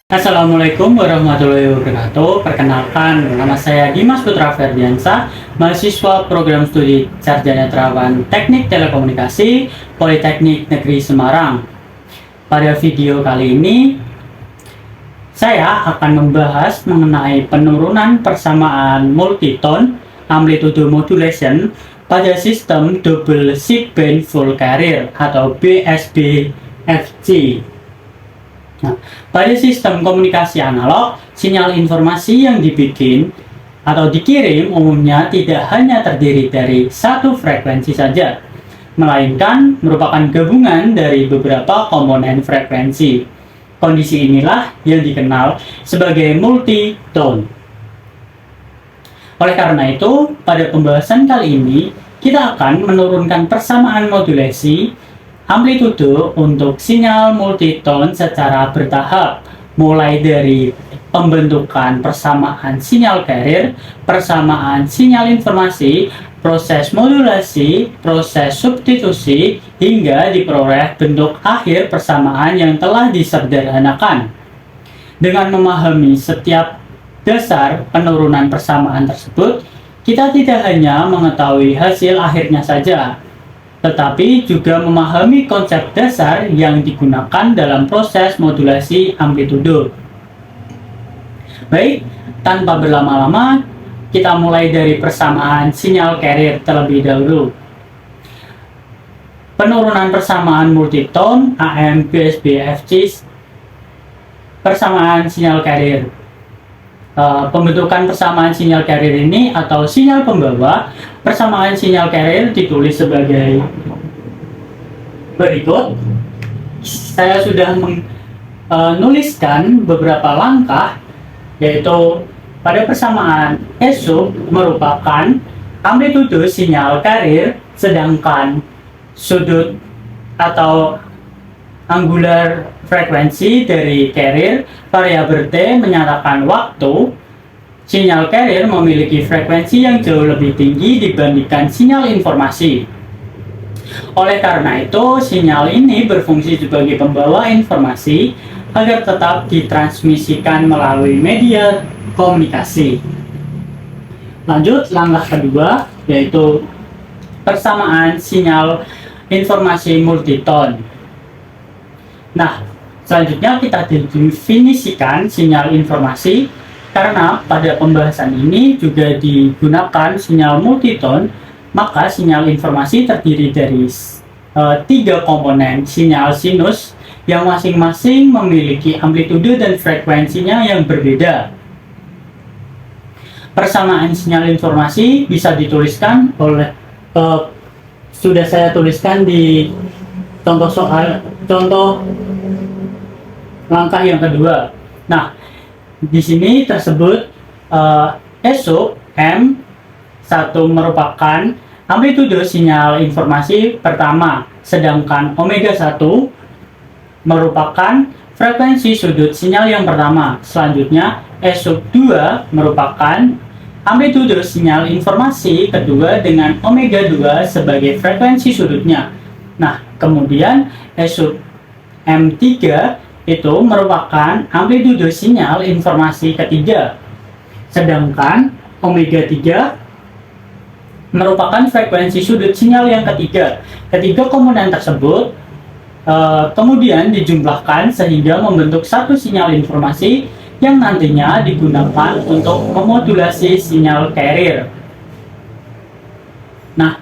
Assalamualaikum warahmatullahi wabarakatuh. Perkenalkan, nama saya Dimas Putra Ferdiansa, mahasiswa program studi Sarjana Terawan Teknik Telekomunikasi Politeknik Negeri Semarang. Pada video kali ini, saya akan membahas mengenai penurunan persamaan multitone amplitude modulation pada sistem double sideband full carrier atau BSB-FC. Nah, pada sistem komunikasi analog, sinyal informasi yang dibikin atau dikirim umumnya tidak hanya terdiri dari satu frekuensi saja, melainkan merupakan gabungan dari beberapa komponen frekuensi. Kondisi inilah yang dikenal sebagai multitone. Oleh karena itu, pada pembahasan kali ini, kita akan menurunkan persamaan modulasi amplitude untuk sinyal multitone secara bertahap, mulai dari pembentukan persamaan sinyal carrier, persamaan sinyal informasi, proses modulasi, proses substitusi, hingga diperoleh bentuk akhir persamaan yang telah disederhanakan. Dengan memahami setiap dasar penurunan persamaan tersebut, kita tidak hanya mengetahui hasil akhirnya saja, tetapi juga memahami konsep dasar yang digunakan dalam proses modulasi amplitude. Baik, tanpa berlama-lama, kita mulai dari persamaan sinyal carrier terlebih dahulu. Penurunan persamaan multitone AM/BSB-FC persamaan sinyal carrier. Pembentukan persamaan sinyal carrier ini atau sinyal pembawa persamaan sinyal carrier ditulis sebagai berikut. Saya sudah menuliskan beberapa langkah, yaitu pada persamaan S sub merupakan amplitude sinyal carrier, sedangkan sudut atau angular frekuensi dari carrier variabel T menyatakan waktu. Sinyal carrier memiliki frekuensi yang jauh lebih tinggi dibandingkan sinyal informasi. Oleh karena itu, sinyal ini berfungsi sebagai pembawa informasi agar tetap ditransmisikan melalui media komunikasi. Lanjut, langkah kedua yaitu persamaan sinyal informasi multitone. Nah, selanjutnya kita definisikan sinyal informasi, karena pada pembahasan ini juga digunakan sinyal multitone, maka sinyal informasi terdiri dari tiga komponen sinyal sinus yang masing-masing memiliki amplitude dan frekuensinya yang berbeda. Persamaan sinyal informasi bisa dituliskan oleh sudah saya tuliskan di contoh langkah yang kedua. Nah, di sini tersebut S sub M1 merupakan amplitude sinyal informasi pertama, sedangkan omega 1 merupakan frekuensi sudut sinyal yang pertama. Selanjutnya, S sub 2 merupakan amplitude sinyal informasi kedua dengan omega 2 sebagai frekuensi sudutnya. Nah, kemudian S sub M3 itu merupakan amplitude sinyal informasi ketiga, sedangkan omega 3 merupakan frekuensi sudut sinyal yang ketiga. Ketiga komponen tersebut kemudian dijumlahkan sehingga membentuk satu sinyal informasi yang nantinya digunakan untuk memodulasi sinyal carrier. Nah,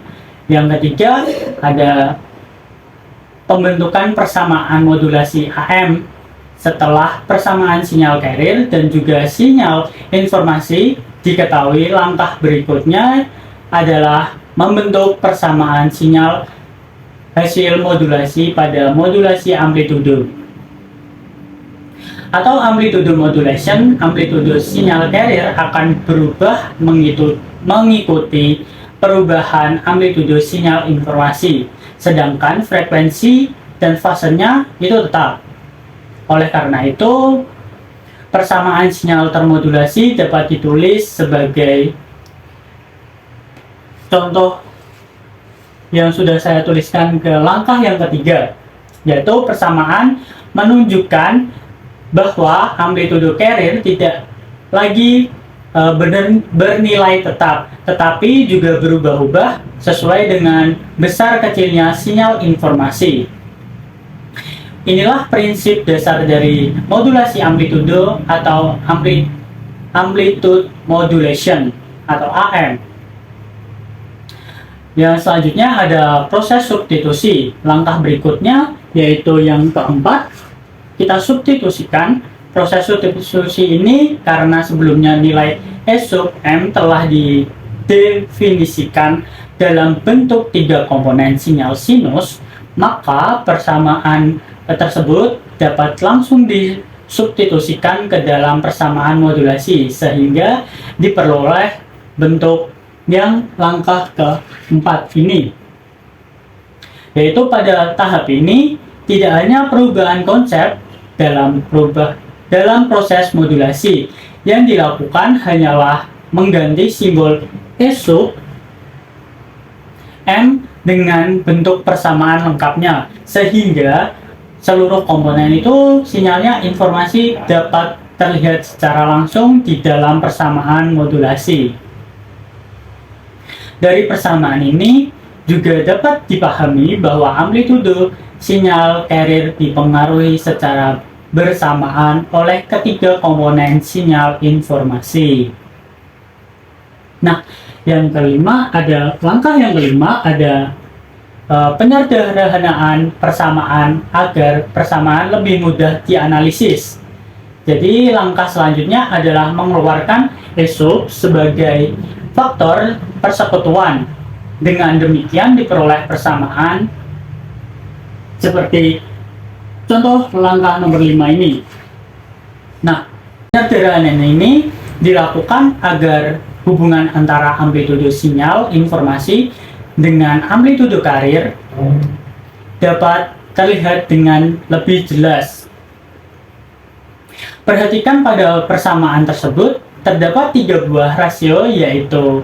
yang ketiga ada pembentukan persamaan modulasi AM setelah persamaan sinyal carrier dan juga sinyal informasi. Diketahui langkah berikutnya adalah membentuk persamaan sinyal hasil modulasi pada modulasi amplitude atau amplitude modulation. Amplitude sinyal carrier akan berubah mengikuti perubahan amplitude sinyal informasi, sedangkan frekuensi dan fasenya itu tetap. Oleh karena itu, persamaan sinyal termodulasi dapat ditulis sebagai contoh yang sudah saya tuliskan ke langkah yang ketiga, yaitu persamaan menunjukkan bahwa amplitudo carrier tidak lagi bernilai tetap, tetapi juga berubah-ubah sesuai dengan besar kecilnya sinyal informasi. Inilah prinsip dasar dari modulasi amplitudo atau amplitude modulation atau AM. Yang selanjutnya ada proses substitusi. Langkah berikutnya yaitu yang keempat, kita substitusikan. Proses substitusi ini karena sebelumnya nilai E sub M telah didefinisikan dalam bentuk 3 komponen sinyal sinus, maka persamaan tersebut dapat langsung disubstitusikan ke dalam persamaan modulasi sehingga diperoleh bentuk yang langkah keempat ini. Yaitu pada tahap ini tidak hanya perubahan konsep dalam proses modulasi, yang dilakukan hanyalah mengganti simbol E sub M dengan bentuk persamaan lengkapnya, sehingga seluruh komponen itu sinyalnya informasi dapat terlihat secara langsung di dalam persamaan modulasi. Dari persamaan ini juga dapat dipahami bahwa amplitudo sinyal carrier dipengaruhi secara bersamaan oleh ketiga komponen sinyal informasi. Nah, langkah yang kelima ada penyederhanaan persamaan agar persamaan lebih mudah dianalisis. Jadi langkah selanjutnya adalah mengeluarkan E sub sebagai faktor persekutuan. Dengan demikian diperoleh persamaan seperti contoh langkah nomor 5 ini. Nah, penyederhanaan ini dilakukan agar hubungan antara amplitudo sinyal informasi dengan amplitudo carrier dapat terlihat dengan lebih jelas. Perhatikan pada persamaan tersebut terdapat 3 buah rasio, yaitu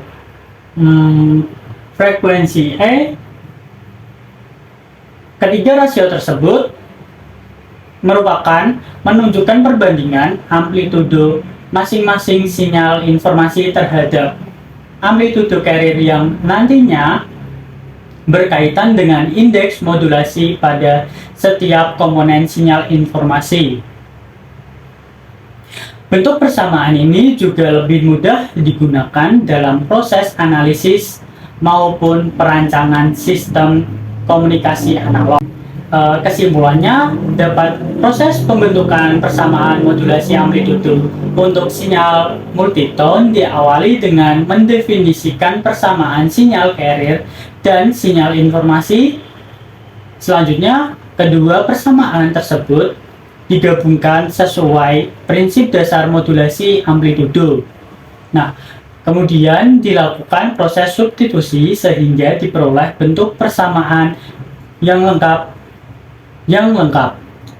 frekuensi E. Ketiga rasio tersebut merupakan menunjukkan perbandingan amplitudo masing-masing sinyal informasi terhadap amplitudo carrier yang nantinya berkaitan dengan indeks modulasi pada setiap komponen sinyal informasi. Bentuk persamaan ini juga lebih mudah digunakan dalam proses analisis maupun perancangan sistem komunikasi analog. Kesimpulannya, proses pembentukan persamaan modulasi amplitudo untuk sinyal multitone diawali dengan mendefinisikan persamaan sinyal carrier dan sinyal informasi. Selanjutnya, kedua persamaan tersebut digabungkan sesuai prinsip dasar modulasi amplitudo. Nah, kemudian dilakukan proses substitusi sehingga diperoleh bentuk persamaan yang lengkap.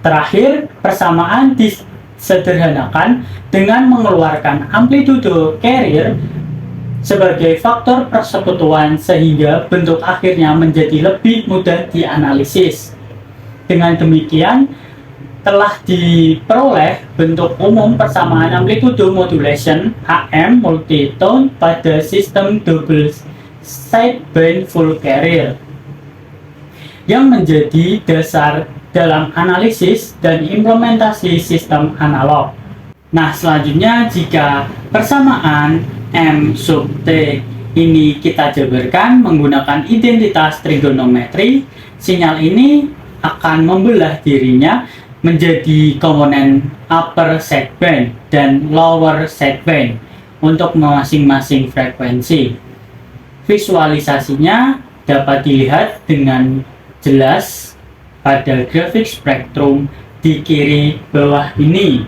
Terakhir, persamaan disederhanakan dengan mengeluarkan amplitudo carrier sebagai faktor persekutuan sehingga bentuk akhirnya menjadi lebih mudah dianalisis. Dengan demikian, telah diperoleh bentuk umum persamaan amplitudo modulation AM multitone pada sistem double sideband full carrier yang menjadi dasar dalam analisis dan implementasi sistem analog. Nah, selanjutnya jika persamaan M sub T ini kita jabarkan menggunakan identitas trigonometri, sinyal ini akan membelah dirinya menjadi komponen upper sideband dan lower sideband untuk masing-masing frekuensi. Visualisasinya dapat dilihat dengan jelas pada grafik spektrum di kiri bawah ini.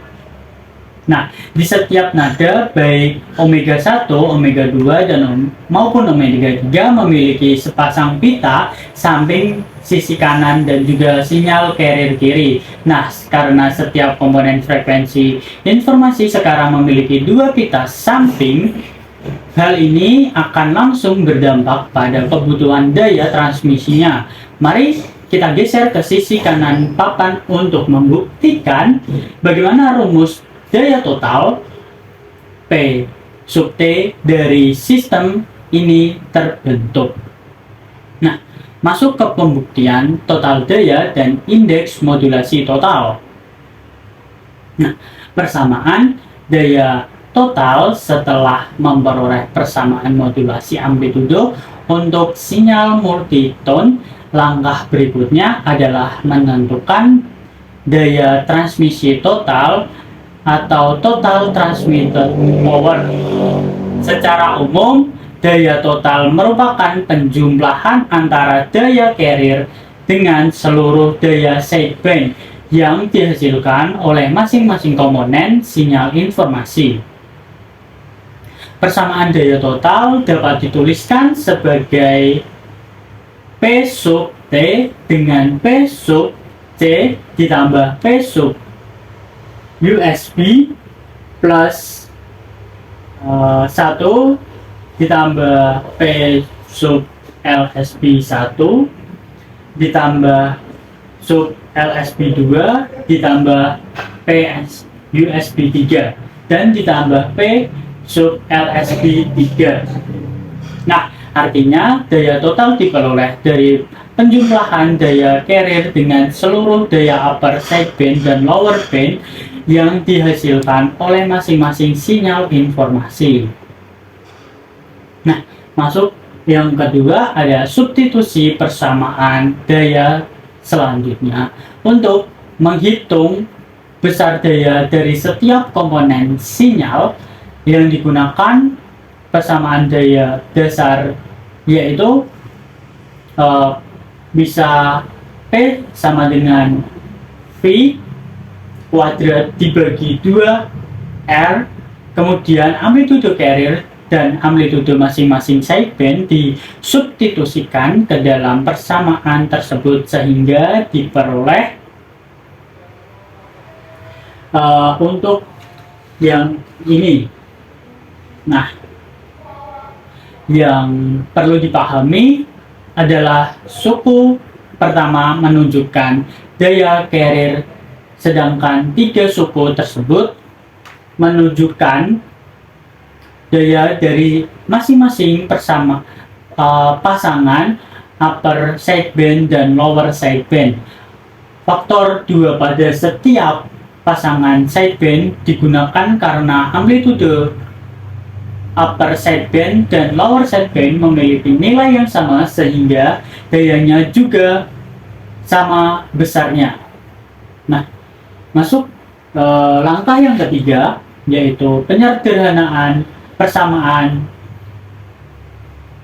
Nah, di setiap nada baik omega 1, omega 2 dan maupun omega 3 memiliki sepasang pita samping sisi kanan dan juga sinyal carrier kiri. Nah, karena setiap komponen frekuensi informasi sekarang memiliki 2 pita samping, hal ini akan langsung berdampak pada kebutuhan daya transmisinya. Mari kita geser ke sisi kanan papan untuk membuktikan bagaimana rumus daya total P sub T dari sistem ini terbentuk. Nah, masuk ke pembuktian total daya dan indeks modulasi total. Nah, persamaan daya total setelah memperoleh persamaan modulasi amplitudo untuk sinyal multitone, langkah berikutnya adalah menentukan daya transmisi total atau total transmitted power. Secara umum, daya total merupakan penjumlahan antara daya carrier dengan seluruh daya sideband yang dihasilkan oleh masing-masing komponen sinyal informasi. Persamaan daya total dapat dituliskan sebagai P sub T dengan P sub C ditambah P sub USB plus 1 ditambah P sub LSB 1 ditambah sub LSB 2 ditambah P USB 3 dan ditambah P sub LSB 3. Nah, artinya daya total diperoleh dari penjumlahan daya carrier dengan seluruh daya upper sideband dan lower band yang dihasilkan oleh masing-masing sinyal informasi. Nah, masuk yang kedua ada substitusi persamaan daya selanjutnya. Untuk menghitung besar daya dari setiap komponen sinyal yang digunakan persamaan daya dasar yaitu bisa P sama dengan V kuadrat dibagi 2R, kemudian amplitudo carrier dan amplitudo masing-masing sideband disubstitusikan ke dalam persamaan tersebut sehingga diperoleh untuk yang ini. Nah, yang perlu dipahami adalah suku pertama menunjukkan daya carrier, sedangkan tiga suku tersebut menunjukkan daya dari masing-masing pasangan upper sideband dan lower sideband. Faktor 2 pada setiap pasangan sideband digunakan karena amplitudo upper sideband dan lower sideband memiliki nilai yang sama sehingga dayanya juga sama besarnya. Nah, masuk langkah yang ketiga yaitu penyederhanaan persamaan.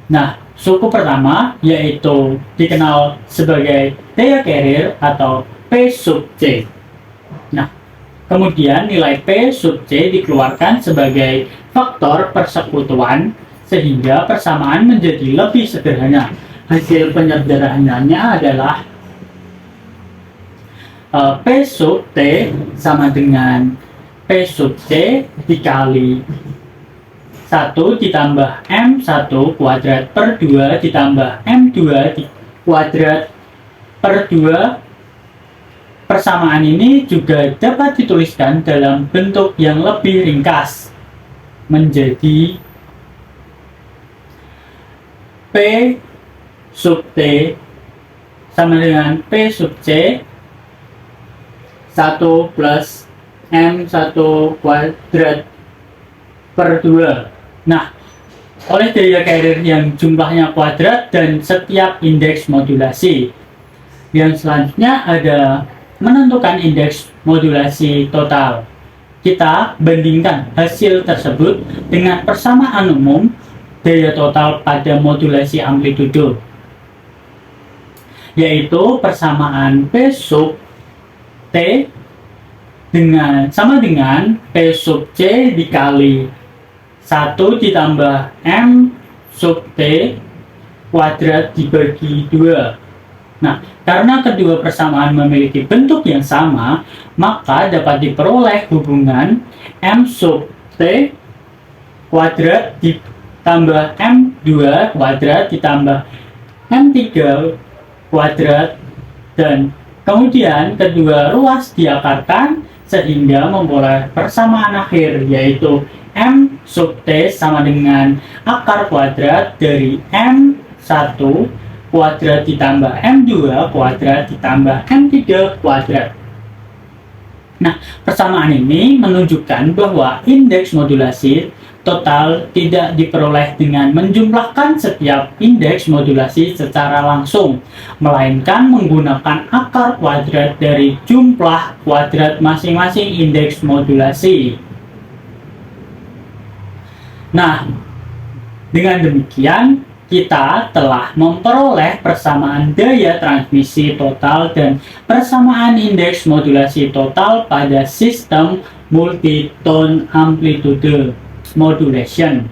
Nah, suku pertama yaitu dikenal sebagai daya carrier atau P sub C. Nah, kemudian nilai P sub C dikeluarkan sebagai faktor persekutuan sehingga persamaan menjadi lebih sederhana. Hasil penyederhanaannya adalah P sub T sama dengan P sub C dikali 1 ditambah M1 kuadrat per 2 ditambah M2 kuadrat per 2. Persamaan ini juga dapat dituliskan dalam bentuk yang lebih ringkas menjadi P sub T sama dengan P sub C 1 plus M1 kuadrat per 2. Nah, oleh daya carrier yang jumlahnya kuadrat dan setiap indeks modulasi. Yang selanjutnya ada menentukan indeks modulasi total. Kita bandingkan hasil tersebut dengan persamaan umum daya total pada modulasi amplitudo, yaitu persamaan P sub T sama dengan P sub C dikali 1 ditambah M sub T kuadrat dibagi 2. Nah, karena kedua persamaan memiliki bentuk yang sama, maka dapat diperoleh hubungan M sub T kuadrat ditambah M2 kuadrat ditambah M3 kuadrat Dan kemudian kedua ruas diakarkan sehingga memperoleh persamaan akhir, yaitu M sub T sama dengan akar kuadrat dari M1 kuadrat ditambah M2 kuadrat ditambah M3 kuadrat. Nah, persamaan ini menunjukkan bahwa indeks modulasi total tidak diperoleh dengan menjumlahkan setiap indeks modulasi secara langsung, melainkan menggunakan akar kuadrat dari jumlah kuadrat masing-masing indeks modulasi. Nah, dengan demikian kita telah memperoleh persamaan daya transmisi total dan persamaan indeks modulasi total pada sistem multi-tone amplitude modulation.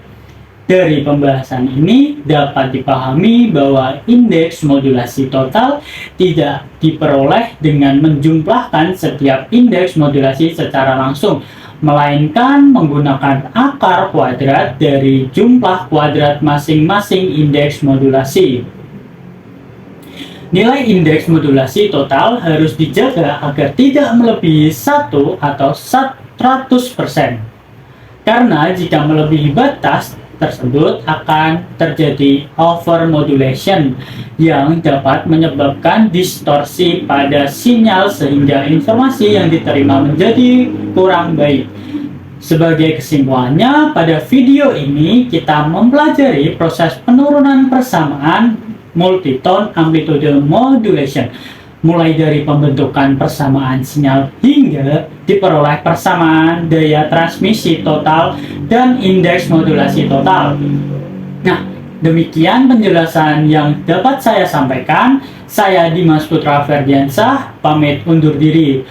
Dari pembahasan ini dapat dipahami bahwa indeks modulasi total tidak diperoleh dengan menjumlahkan setiap indeks modulasi secara langsung, melainkan menggunakan akar kuadrat dari jumlah kuadrat masing-masing indeks modulasi. Nilai indeks modulasi total harus dijaga agar tidak melebihi 1 atau 100%. Karena jika melebihi batas tersebut akan terjadi overmodulation yang dapat menyebabkan distorsi pada sinyal sehingga informasi yang diterima menjadi kurang baik. Sebagai kesimpulannya, pada video ini kita mempelajari proses penurunan persamaan multi-tone amplitude modulation, mulai dari pembentukan persamaan sinyal hingga diperoleh persamaan daya transmisi total dan indeks modulasi total. Nah, demikian penjelasan yang dapat saya sampaikan. Saya Dimas Putra Ferdiansah, pamit undur diri.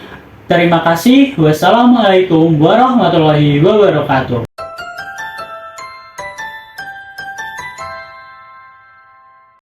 Terima kasih. Wassalamualaikum warahmatullahi wabarakatuh.